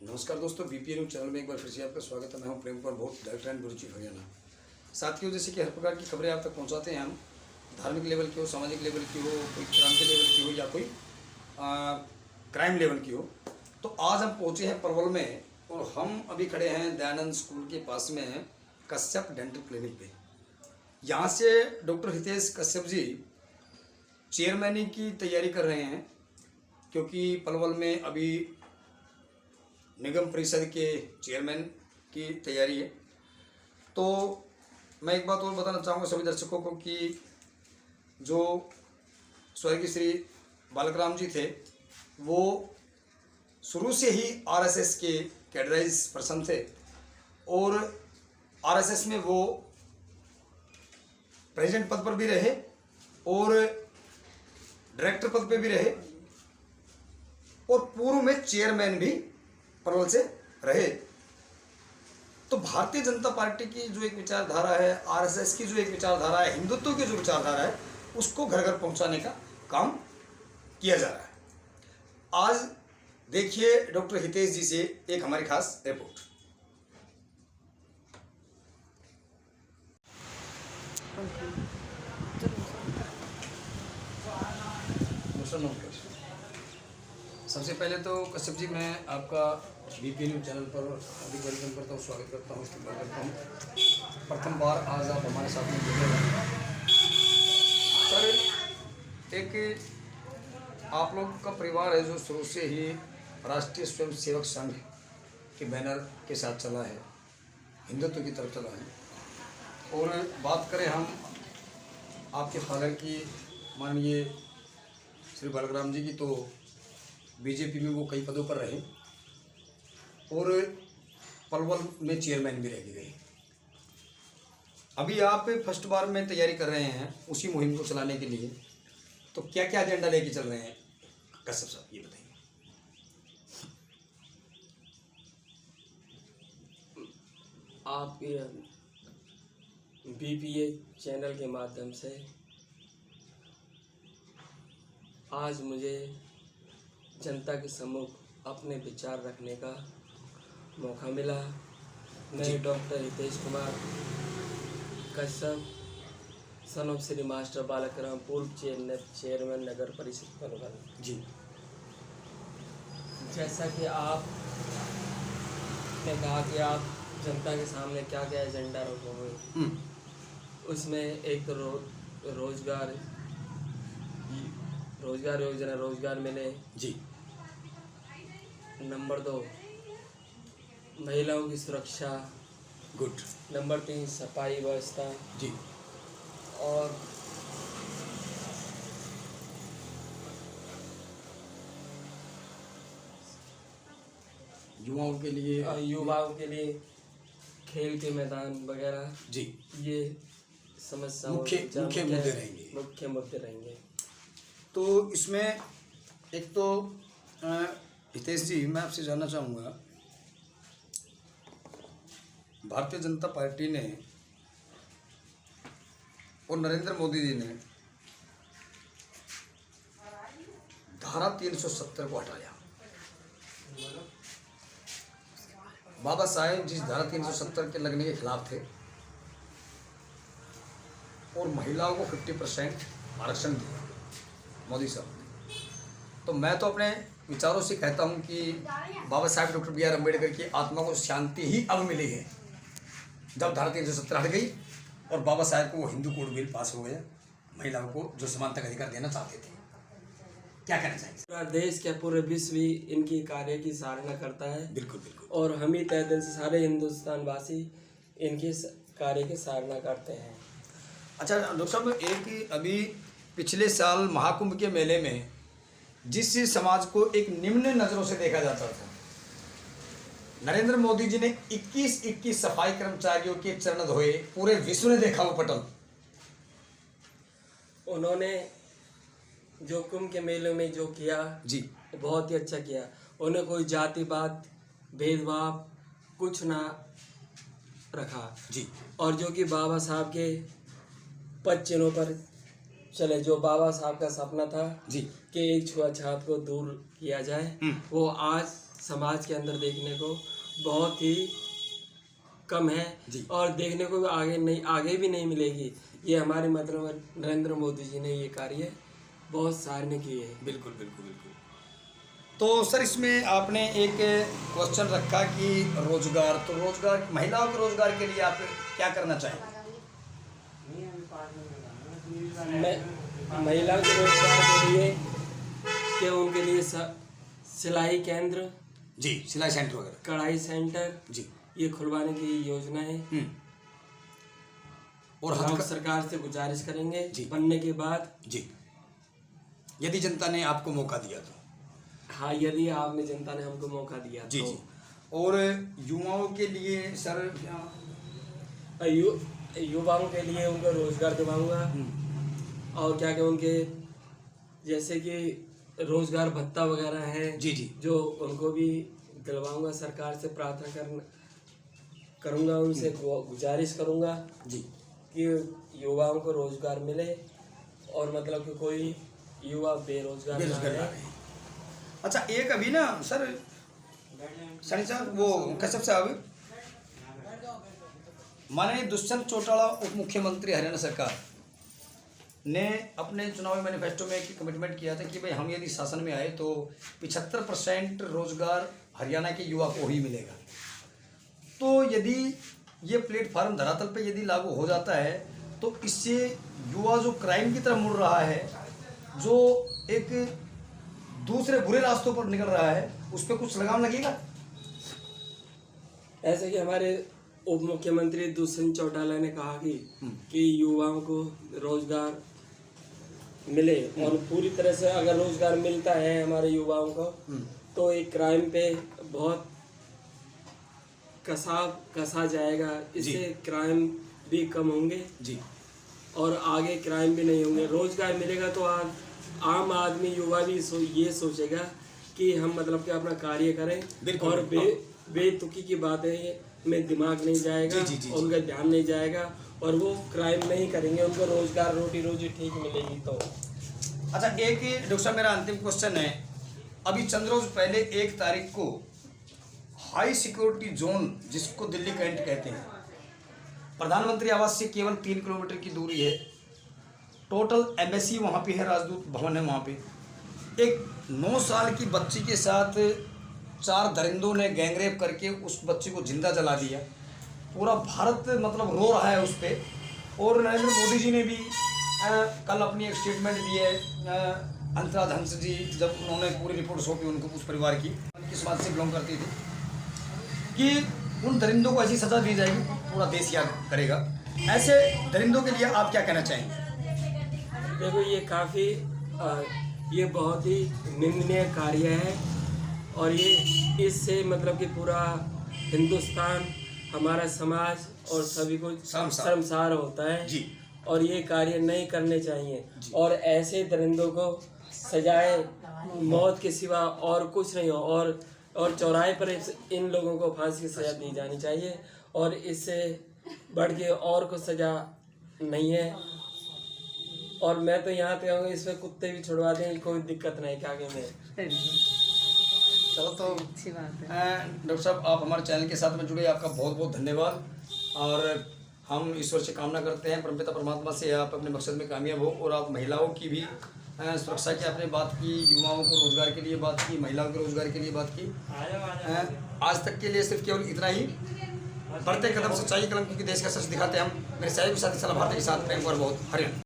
नमस्कार दोस्तों, BPA news channel में एक बार फिर से आपका स्वागत है। मैं हूं Prem Kumar Bhot, director and bureau chief Haryana. साथियों, जैसे कि हर प्रकार की खबरें आप तक पहुंचाते हैं हम, धार्मिक लेवल की हो, सामाजिक लेवल की हो, कोई क्रांति लेवल की हो या कोई क्राइम लेवल की हो। तो आज हम पहुँचे हैं पलवल में और हम अभी खड़े हैं दयानंद स्कूल के पास में कश्यप डेंटल क्लिनिक पे। यहाँ से डॉक्टर हितेश कश्यप जी चेयरमैनी की तैयारी कर रहे हैं, क्योंकि पलवल में अभी निगम परिषद के चेयरमैन की तैयारी है। तो मैं एक बात और बताना चाहूँगा सभी दर्शकों को कि जो स्वर्गीय श्री बालक जी थे, वो शुरू से ही आरएसएस के कैडराइज पर्सन थे और आरएसएस में वो प्रेसिडेंट पद पर भी रहे और डायरेक्टर पद पे भी रहे और पूर्व में चेयरमैन भी पलवल से रहे। तो भारतीय जनता पार्टी की जो एक विचारधारा है, आरएसएस की जो एक विचारधारा है, हिंदुत्व की जो विचारधारा है, उसको घर घर पहुंचाने का काम किया जा रहा है। आज देखिए डॉक्टर हितेश जी से एक हमारी खास रिपोर्ट। सबसे पहले तो कश्यप जी, मैं आपका बीपीए न्यूज चैनल पर हार्दिक वेलकम करता हूँ, स्वागत करता हूँ, इस्तेमाल करता हूँ। प्रथम बार आज आप हमारे साथ में जुड़े हैं सर। एक आप लोग का परिवार है जो शुरू से ही राष्ट्रीय स्वयं सेवक संघ के बैनर के साथ चला है, हिंदुत्व की तरफ चला है। और बात करें हम आपके फादर की, माननीय श्री बालक जी की, तो बीजेपी में वो कई पदों पर रहे और पलवल में चेयरमैन भी रह गए। अभी आप फर्स्ट बार में तैयारी कर रहे हैं उसी मुहिम को चलाने के लिए, तो क्या क्या एजेंडा लेके चल रहे हैं कश्यप साहब, ये बताइए। आपके बीपीए चैनल के माध्यम से आज मुझे जनता के सम्मुख अपने विचार रखने का मौका मिला। मैं doctor Hitesh Kumar Kashyap, son of Shri master Balkaram, पूर्व चेयरमैन नगर परिषद पलवल जी। जैसा कि आप ने कहा कि आप जनता के सामने क्या क्या एजेंडा रखोगे, उसमें एक तो रोजगार योजना, रोजगार मिले जी। नंबर 2 महिलाओं की सुरक्षा, गुड। नंबर 3 सफाई व्यवस्था जी। और युवाओं के लिए खेल के मैदान वगैरह जी, ये समस्याओं मुख्य मुद्दे रहेंगे। तो इसमें एक तो हितेश जी, मैं आपसे जानना चाहूँगा, भारतीय जनता पार्टी ने और नरेंद्र मोदी जी ने धारा 370 को हटाया। बाबा साहेब जिस धारा 370 के लगने के खिलाफ थे और महिलाओं को 50% आरक्षण दिया मोदी साहब ने। तो मैं तो अपने विचारों से कहता हूं कि Baba Saheb doctor B are Ambedkar की आत्मा को शांति ही अब मिली है जब धारा 370 हट गई और बाबा साहेब को वो हिंदू कोड बिल पास हो गया, महिलाओं को जो समानता का अधिकार देना चाहते थे। क्या कहना चाहिए? पूरा देश क्या पूरे विश्व भी इनकी कार्य की सराहना करता है। बिल्कुल बिल्कुल। और हम ही तहे दिल से सारे हिंदुस्तान वासी इनके कार्य की सराहना करते हैं। अच्छा डॉक्टर साहब, एक अभी पिछले साल महाकुंभ के मेले में जिस समाज को एक निम्न नज़रों से देखा जाता था, नरेंद्र मोदी जी ने 21 सफाई कर्मचारियों के चरण धोए, पूरे विश्व ने देखा वो पटल। उन्होंने जो कुंभ के मेले में जो किया जी, बहुत ही अच्छा किया। उन्हें कोई जातिवाद भेदभाव कुछ ना रखा जी। और जो कि बाबा साहब के पद चिन्हों पर चले, जो बाबा साहब का सपना था जी कि एक छुआछूत को दूर किया जाए, वो आज समाज के अंदर देखने को बहुत ही कम है जी। और देखने को आगे भी नहीं मिलेगी। ये हमारे मतलब नरेंद्र मोदी जी ने ये कार्य बहुत सराहनीय किए हैं। बिल्कुल बिल्कुल बिल्कुल। तो सर इसमें आपने एक क्वेश्चन रखा कि रोजगार, तो रोजगार, महिलाओं के रोजगार के लिए आप क्या करना चाहेंगे? महिलाओं के रोजगार के लिए कि उनके लिए सिलाई केंद्र, जी, सिलाई सेंटर वगैरह, कढ़ाई सेंटर, जी, ये खुलवाने की योजना है। और हम सरकार से गुजारिश करेंगे जी, बनने के बाद, जी, यदि जनता ने आपको मौका दिया तो। हाँ, यदि आपने जनता ने हमको मौका दिया जी, तो। जी। और युवाओं के लिए सर, युवाओं के लिए उनको रोजगार दिलाऊंगा और क्या क्या उनके जैसे कि रोजगार भत्ता वगैरह है, जी जी, जो उनको भी दिलवाऊंगा। सरकार से प्रार्थना करूंगा, उनसे गुजारिश करूंगा जी कि युवाओं को रोजगार मिले और मतलब कि कोई युवा बेरोजगार ना रहे। अच्छा, एक अभी ना सर सनी साहब, वो कसब साहब, माननीय दुष्यंत चौटाला उप मुख्यमंत्री हरियाणा सरकार ने अपने चुनावी मैनिफेस्टो में एक कमिटमेंट किया था कि भाई हम यदि शासन में आए तो 75% रोजगार हरियाणा के युवा को ही मिलेगा। तो यदि ये प्लेटफार्म धरातल पे यदि लागू हो जाता है तो इससे युवा जो क्राइम की तरफ मुड़ रहा है, जो एक दूसरे बुरे रास्तों पर निकल रहा है, उस पर कुछ लगाम लगेगा? ऐसे कि हमारे उप मुख्यमंत्री दुष्यंत चौटाला ने कहा कि युवाओं को रोजगार मिले और पूरी तरह से अगर रोजगार मिलता है हमारे युवाओं को तो एक क्राइम पे बहुत कसा जाएगा। इससे क्राइम भी कम होंगे जी और आगे क्राइम भी नहीं होंगे। रोजगार मिलेगा तो आम आदमी युवा भी ये सोचेगा कि हम मतलब कि अपना कार्य करें और बेतुकी की बातें में दिमाग नहीं जाएगा, उनका ध्यान नहीं जाएगा और वो क्राइम नहीं करेंगे, उनको रोजगार रोजी ठीक मिलेगी। तो अच्छा, एक डॉक्टर साहब मेरा अंतिम क्वेश्चन है, अभी चंद रोज पहले 1 तारीख को हाई सिक्योरिटी जोन, जिसको दिल्ली कैंट कहते हैं, प्रधानमंत्री आवास से केवल 3 किलोमीटर की दूरी है, टोटल एम्बेसी वहाँ पे है, राजदूत भवन है वहाँ पे, एक 9 साल की बच्ची के साथ 4 दरिंदों ने गैंगरेप करके उस बच्ची को जिंदा जला दिया। पूरा भारत मतलब रो रहा है उस पर। और नरेंद्र मोदी जी ने भी कल अपनी एक स्टेटमेंट दी है, अंतराज हंस जी, जब उन्होंने पूरी रिपोर्ट सौंपी उनको, उस परिवार की, किस बात से बिलोंग करती थी, कि उन दरिंदों को ऐसी सज़ा दी जाएगी पूरा देश याद करेगा। ऐसे दरिंदों के लिए आप क्या कहना चाहेंगे? देखो, ये बहुत ही निंदनीय कार्य है और ये इससे मतलब कि पूरा हिंदुस्तान, हमारा समाज और सभी को शर्मसार होता है जी। और ये कार्य नहीं करने चाहिए और ऐसे दरिंदों को सजाए मौत के सिवा और कुछ नहीं हो और चौराहे पर इन लोगों को फांसी की सजा दी जानी चाहिए और इससे बढ़ के और कुछ सजा नहीं है। और मैं तो यहाँ पे कहूँगा इसमें कुत्ते भी छुड़वा दें, कोई दिक्कत नहीं कि आगे में। चलो, तो अच्छी बात है। डॉक्टर साहब, आप हमारे चैनल के साथ में जुड़े, आपका बहुत बहुत धन्यवाद। और हम ईश्वर से कामना करते हैं, परमपिता परमात्मा से, आप अपने मकसद में कामयाब हो और आप महिलाओं की भी सुरक्षा की आपने बात की, युवाओं को रोजगार के लिए बात की, महिलाओं के रोजगार के लिए बात की। आज तक के लिए सिर्फ केवल इतना ही। बढ़ते कदम सच्चाई कलम, क्योंकि देश का सच दिखाते हम। मेरे साहिब साथी सलाह भारती के साथ प्रेम कुमार, बहुत हरियाणा।